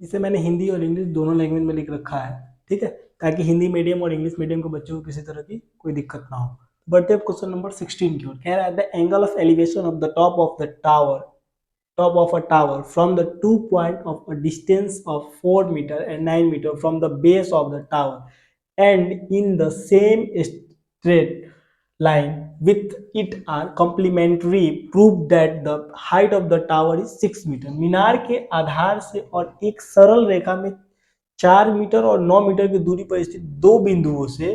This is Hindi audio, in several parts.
इसे मैंने हिंदी और इंग्लिश दोनों लैंग्वेज में लिख रखा है, ठीक है, ताकि हिंदी मीडियम और इंग्लिश मीडियम के बच्चों को किसी तरह की कोई दिक्कत ना हो। बढ़ते हैं क्वेश्चन नंबर 16 की ओर। कह रहा है the angle of elevation of the top of a tower from the two point of a distance of 4 meter and 9 meter from the base of the tower and in the same straight line with it are complementary prove that the height of the tower is 6 meter। मीनार के आधार से और एक सरल रेखा में 4 मीटर और 9 मीटर की दूरी पर स्थित दो बिंदुओं से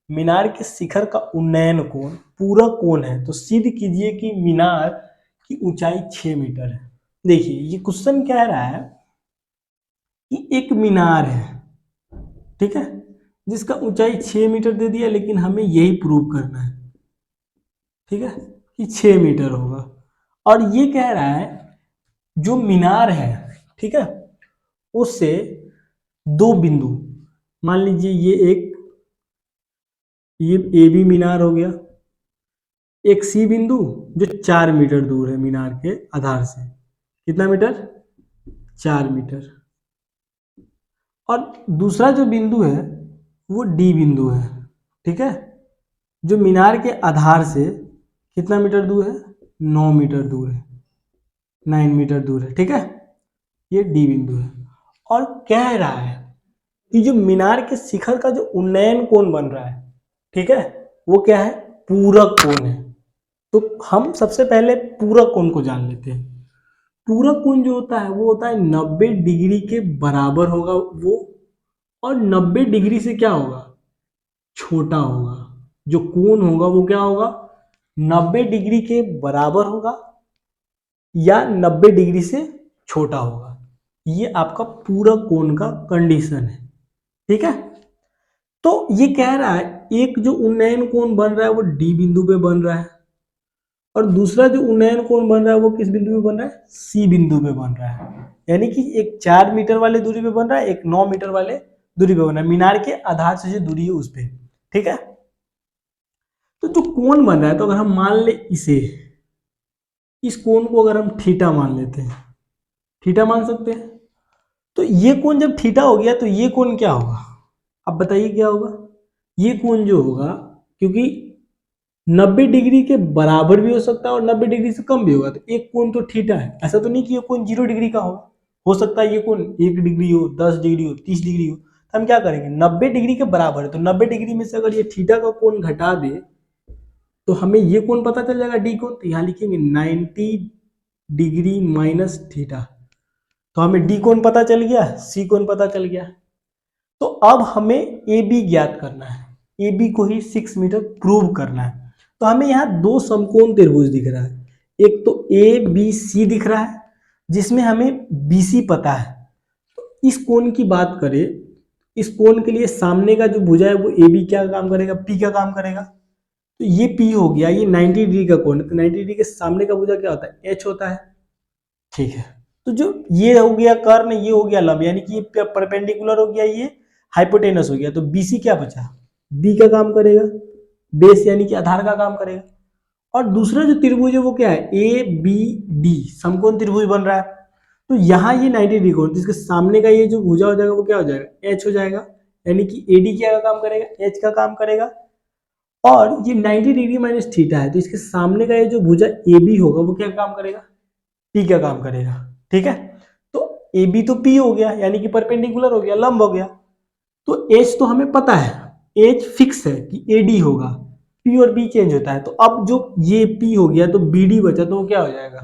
मीनार के शिखर का उन्नयन कोण पूरक कोण है। तो सिद्ध कीजिए कि मीनार की ऊंचाई 6 मीटर है। देखिए ये क्वेश्चन कह रहा है कि एक मीनार है, ठीक है, जिसका ऊंचाई 6 मीटर दे दिया, लेकिन हमें यही प्रूव करना है, ठीक है, कि 6 मीटर होगा। और ये कह रहा है जो मीनार है, ठीक है, उससे दो बिंदु, मान लीजिए ये ए बी मीनार हो गया, एक सी बिंदु जो 4 मीटर दूर है मीनार के आधार से। कितना मीटर? 4 मीटर। और दूसरा जो बिंदु है वो डी बिंदु है, ठीक है, जो मीनार के आधार से कितना मीटर दूर है? 9 मीटर दूर है, 9 मीटर दूर है, ठीक है, ये डी बिंदु है। और कह रहा है कि जो मीनार के शिखर का जो उन्नयन कोण बन रहा है, ठीक है, वो क्या है? पूरक कोण है। तो हम सबसे पहले पूरक कोण को जान लेते हैं। पूरक कोण जो होता है वो होता है 90 डिग्री के बराबर होगा वो, और 90 डिग्री से क्या होगा? छोटा होगा। जो कोण होगा वो क्या होगा? 90 डिग्री के बराबर होगा या 90 डिग्री से छोटा होगा। ये आपका पूरक कोण का कंडीशन है, ठीक है। तो ये कह रहा है एक जो उन्नयन कोण बन रहा है वो डी बिंदु पे बन रहा है, और दूसरा जो उन्नयन कोण बन रहा है वो किस बिंदु पे बन रहा है? सी बिंदु पे बन रहा है। यानी कि एक 4 मीटर वाले दूरी पे बन रहा है, एक 9 मीटर वाले दूरी पे बन रहा है, मीनार के आधार से जो दूरी है उस पे, ठीक है। तो जो कोण बन रहा है, तो अगर हम मान ले इस कोण को अगर हम थीटा मान लेते हैं, थीटा मान सकते हैं, तो ये कोण जब थीटा हो गया तो ये कोण क्या होगा? अब बताइए क्या होगा? ये कोण जो होगा, क्योंकि 90 डिग्री के बराबर भी हो सकता है और 90 डिग्री से कम भी होगा, तो एक कोण तो थीटा है। ऐसा तो नहीं कि ये कोण 0 डिग्री का हो सकता है ये कोण 1 डिग्री हो, 10 डिग्री हो, 30 डिग्री हो। तो हम क्या करेंगे? 90 डिग्री के बराबर है, तो 90 डिग्री में से अगर ये थीटा का कोण घटा दे तो हमें ये कोण पता चल जाएगा, डी कोण। तो यहाँ लिखेंगे 90 डिग्री माइनस थीटा, तो हमें डी कोण पता चल गया, सी कोण पता चल गया। तो अब हमें ए बी ज्ञात करना है, ए बी को ही 6 मीटर प्रूव करना है। तो हमें यहाँ दो समकोण त्रिभुज दिख रहा है, एक तो ए बी सी दिख रहा है, जिसमें हमें बी सी पता है। तो इस कोण की बात करें, इस कोण के लिए सामने का जो भुजा है वो ए बी क्या काम करेगा? पी का काम करेगा। तो ये पी हो गया, ये 90 डिग्री का कोण है, तो 90 डिग्री के सामने का भुजा क्या होता है? एच होता है, ठीक है। तो जो ये हो गया कर्ण, ये हो गया लंब, यानी कि ये परपेंडिकुलर हो गया, ये हाइपोटेनस हो गया। तो बीसी क्या बचा? बी का काम करेगा, बेस यानी कि आधार का काम करेगा। और दूसरा जो त्रिभुज है वो क्या है? ए बी डी समकोण त्रिभुज बन रहा है। तो यहाँ ये 90 डिग्री कोण, तो इसके सामने का ये जो भुजा हो जाएगा वो क्या हो जाएगा? एच हो जाएगा, यानी कि एडी क्या का काम करेगा? एच का काम करेगा। और ये 90 डिग्री माइनस थीटा है, तो इसके सामने का ये जो भुजा ए बी होगा वो क्या काम करेगा? पी का काम करेगा, ठीक है। तो ए बी तो पी हो गया, यानी कि परपेंडिकुलर हो गया, लंब हो गया। तो एच तो हमें पता है, एच फिक्स है कि ए डी होगा, पी और बी चेंज होता है। तो अब जो ये पी हो गया तो बी डी बचा, तो वो क्या हो जाएगा?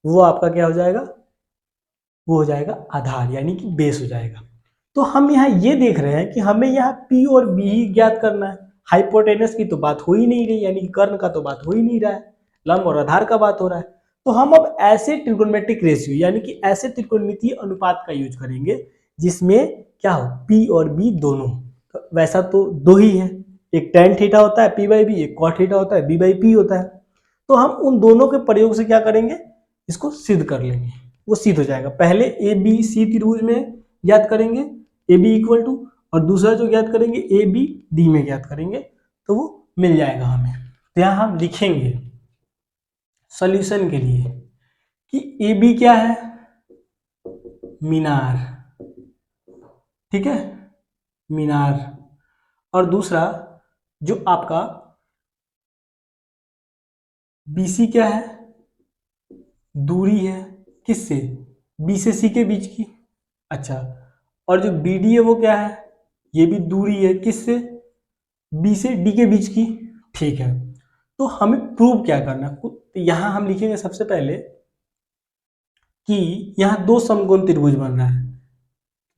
वो आपका क्या हो जाएगा? वो हो जाएगा आधार, यानी कि बेस हो जाएगा। तो हम यहाँ ये देख रहे हैं कि हमें यहाँ पी और बी ही ज्ञात करना है। हाइपोटेनस की तो बात हो ही नहीं रही, यानी कि कर्ण का तो बात हो ही नहीं रहा है, लंब और आधार का बात हो रहा है। तो हम अब ऐसे ट्रिगोनोमेट्रिक रेशियो यानी कि ऐसे त्रिकोणमितीय अनुपात का यूज करेंगे जिसमें क्या हो? पी और बी दोनों। तो वैसा तो दो ही है, एक टेन थीटा होता है पी बाई बी, एक कॉट थीटा होता है बी बाई पी होता है। तो हम उन दोनों के प्रयोग से क्या करेंगे? इसको सिद्ध कर लेंगे, वो सिद्ध हो जाएगा। पहले ए बी सी त्रिभुज में ज्ञात करेंगे ए बी इक्वल टू, और दूसरा जो ज्ञात करेंगे ए बी डी में ज्ञात करेंगे, तो वो मिल जाएगा हमें। तो यहाँ हम लिखेंगे सॉल्यूशन के लिए कि ए बी क्या है? मीनार, ठीक है, मीनार। और दूसरा जो आपका BC क्या है, दूरी है किससे, B से C के बीच की। अच्छा, और जो BD है वो क्या है, ये भी दूरी है किससे, B से D के बीच की। ठीक है, तो हमें प्रूव क्या करना है, तो यहां हम लिखेंगे सबसे पहले कि यहां दो समकोण त्रिभुज बन रहा है,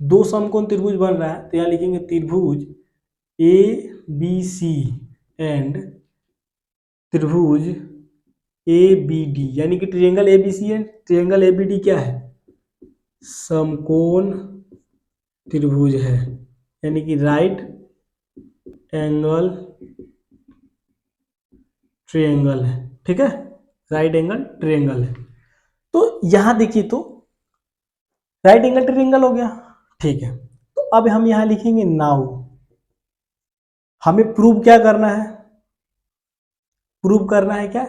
दो समकोण त्रिभुज बन रहा है, तो यहां लिखेंगे त्रिभुज ABC एंड त्रिभुज ABD, यानी कि triangle ABC and triangle ABD क्या है, समकोण त्रिभुज है, यानी कि राइट एंगल ट्रायंगल है। ठीक है, राइट एंगल ट्रायंगल है। तो यहां देखिए, तो राइट एंगल ट्रायंगल हो गया। ठीक है, तो अब हम यहां लिखेंगे नाउ, हमें प्रूव क्या करना है, प्रूव करना है क्या,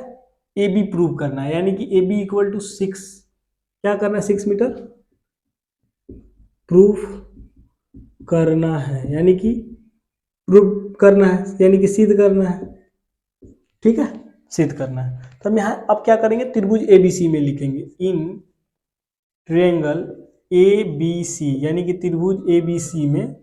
AB प्रूव करना है, यानी कि AB इक्वल टू 6, क्या करना है, 6 मीटर प्रूफ करना है, यानी कि प्रूव करना है, यानी कि सिद्ध करना है। ठीक है, सिद्ध करना है। तो हम यहाँ अब क्या करेंगे, त्रिभुज ABC में लिखेंगे इन ट्रायंगल ABC, यानी कि त्रिभुज ABC में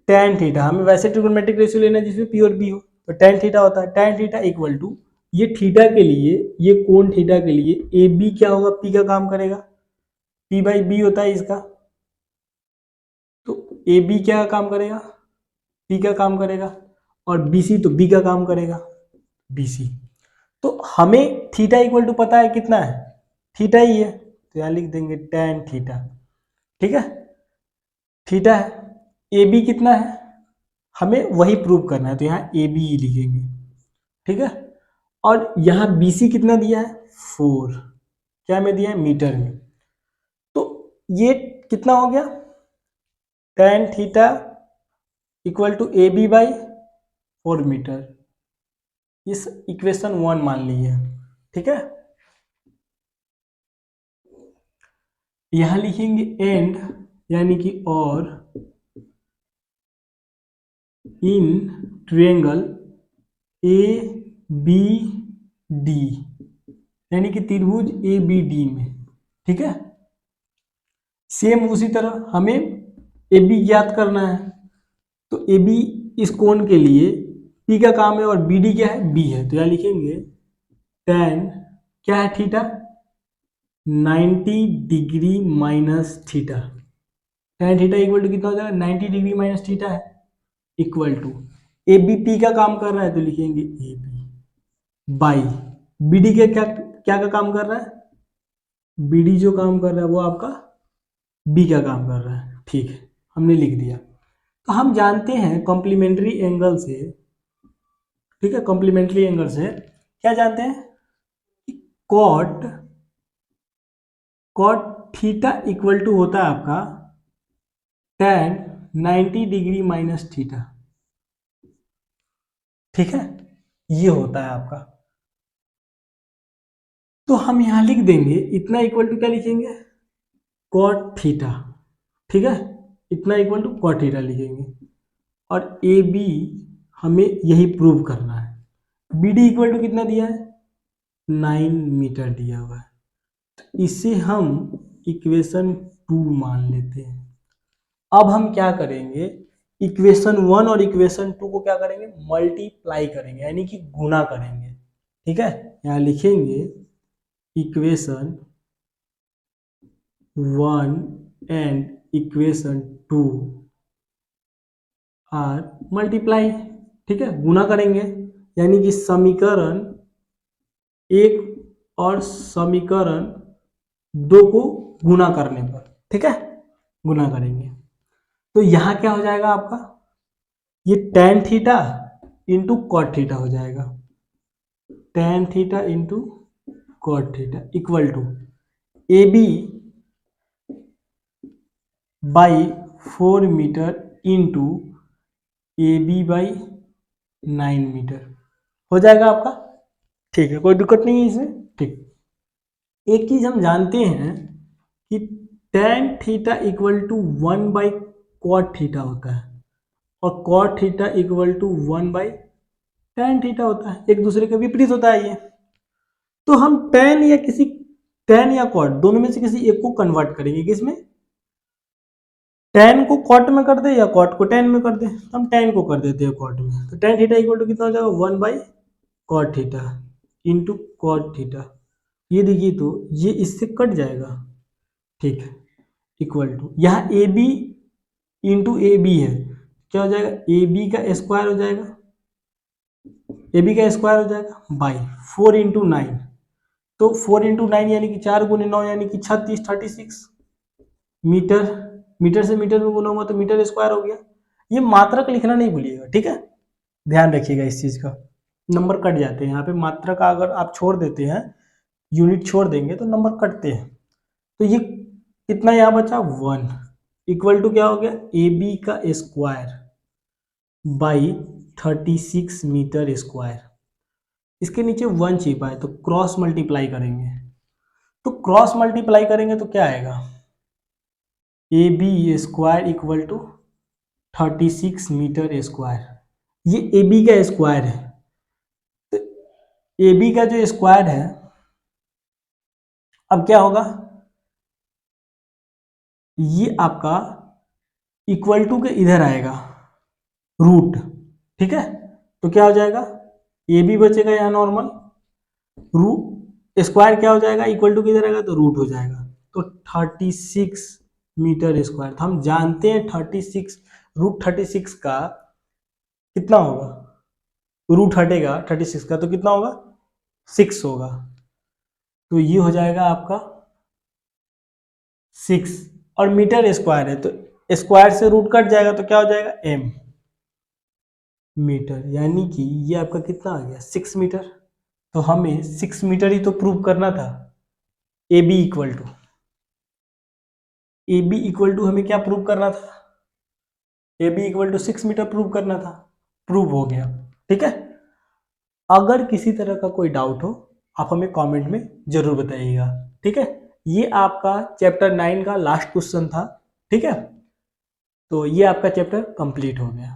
tan थीटा, हमें वैसे ट्रिगोनोमेट्रिक रेशियो लेना है जिसमें P और B हो, तो tan थीटा होता है, tan थीटा इक्वल टू, ये थीटा के लिए, ये कोण थीटा के लिए AB क्या होगा, P का काम करेगा, P बाई B होता है इसका, तो AB क्या काम करेगा, P का काम करेगा, और BC तो B का काम करेगा, BC। तो हमें थीटा इक्वल टू पता है कितना है, थीटा ही है, तो यहाँ लिख देंगे tan थीटा। ठीक है, थीटा है, AB कितना है, हमें वही प्रूव करना है, तो यहाँ AB ही लिखेंगे। ठीक है, और यहाँ BC कितना दिया है, 4, क्या में दिया है, मीटर में। तो ये कितना हो गया, tan theta equal to AB by 4 metre, इस इक्वेशन 1 मान ली है। ठीक है, यहां लिखेंगे एंड, यानी कि और इन ट्रायंगल ABD, यानी कि त्रिभुज ABD में। ठीक है, सेम उसी तरह हमें AB ज्ञात करना है, तो AB इस कोण के लिए P का काम है और BD क्या है, B है, तो यहाँ लिखेंगे tan क्या है theta, 90 degree minus theta, tan theta equal to कितना हो जाएगा, 90 डिग्री माइनस थीटा है, इक्वल टू AB P का काम कर रहा है, तो लिखेंगे AB बाई BD के क्या क्या का काम कर रहा है, BD जो काम कर रहा है वो आपका B का काम कर रहा है। ठीक है, हमने लिख दिया। तो हम जानते हैं कॉम्प्लीमेंट्री एंगल से, ठीक है, कॉम्प्लीमेंट्री एंगल से क्या जानते हैं, cot cot theta equal to होता है आपका tan 90 डिग्री माइनस थीटा। ठीक है, ये होता है आपका, तो हम यहां लिख देंगे इतना इक्वल टू क्या लिखेंगे, कॉट थीटा। ठीक है, इतना इक्वल टू कॉट थीटा लिखेंगे, और ए बी हमें यही प्रूव करना है। बी डी इक्वल टू कितना दिया है, 9 मीटर दिया हुआ है, तो इसे हम इक्वेशन 2 मान लेते हैं। अब हम क्या करेंगे, इक्वेशन 1 और इक्वेशन 2 को क्या करेंगे, मल्टीप्लाई करेंगे, यानी कि गुणा करेंगे। ठीक है, यहाँ लिखेंगे equation 1 and equation 2 are multiply. ठीक है, गुना करेंगे, यानी कि समीकरण 1 और समीकरण 2 को गुना करने पर, ठीक है, गुना करेंगे, तो यहां क्या हो जाएगा आपका, ये tan theta into cot theta हो जाएगा, tan theta into cot theta equal to A B by 4 metre into A B by 9 metre हो जाएगा आपका। ठीक है, कोई दिक्कत नहीं है इसमें। ठीक, एक चीज हम जानते हैं कि tan theta equal to 1/cot theta होता है और cot theta equal to 1/tan theta होता है, एक दूसरे का विपरीत होता है ये। तो हम tan या cot दोनों में से किसी एक को कन्वर्ट करेंगे, किसमें? tan को cot में कर दे या cot को tan में कर दे, तो हम tan को कर देते हैं cot में। तो tan थीटा इक्वल टू कितना हो जाएगा 1/cot theta into cot theta. ये देखिए तो ये इससे कट जाएगा, ठीक है, इक्वल टू यहाँ A B into A B है, क्या हो जाएगा ए बी का स्क्वायर हो जाएगा, ए बी का स्क्वायर हो जाएगा बाई 4 × 9। तो 4 × 9 यानी कि 4 × 9 यानी कि 36, 36 मीटर, मीटर से मीटर में गुना हुआ तो मीटर स्क्वायर हो गया। ये मात्रक लिखना नहीं भूलिएगा, ठीक है, ध्यान रखिएगा इस चीज का, नंबर कट जाते हैं यहाँ पे, मात्रा का अगर आप छोड़ देते हैं, यूनिट छोड़ देंगे तो नंबर कटते हैं। तो ये कितना यहाँ बचा 1 इक्वल टू क्या हो गया ए बी का स्क्वायर बाई 36 मीटर स्क्वायर। इसके नीचे 1 छिपा है तो क्रॉस मल्टीप्लाई करेंगे, तो क्रॉस मल्टीप्लाई करेंगे तो क्या आएगा A B square equal to 36 metre square. ये ए बी का स्क्वायर है, तो ए बी का जो स्क्वायर है, अब क्या होगा, ये आपका इक्वल टू के इधर आएगा रूट, ठीक है, तो क्या हो जाएगा ए बी बचेगा यहाँ नॉर्मल, रूट स्क्वायर क्या हो जाएगा इक्वल टू किधर आएगा तो रूट हो जाएगा, तो 36 मीटर स्क्वायर। तो हम जानते हैं 36 √36 का कितना होगा, रूट हटेगा 36 का तो कितना होगा 6 होगा, तो ये हो जाएगा आपका 6 और मीटर स्क्वायर है तो स्क्वायर से रूट कट जाएगा तो क्या हो जाएगा m मीटर, यानी कि ये आपका कितना आ गया 6 मीटर। तो हमें 6 मीटर ही तो प्रूव करना था, ए बी इक्वल टू हमें क्या प्रूव करना था, A B equal to 6 metre prove करना था, प्रूव हो गया, ठीक है। अगर किसी तरह का कोई डाउट हो आप हमें कमेंट में जरूर बताइएगा, ठीक है। ये आपका चैप्टर 9 का लास्ट क्वेश्चन था, ठीक है, तो ये आपका चैप्टर कंप्लीट हो गया।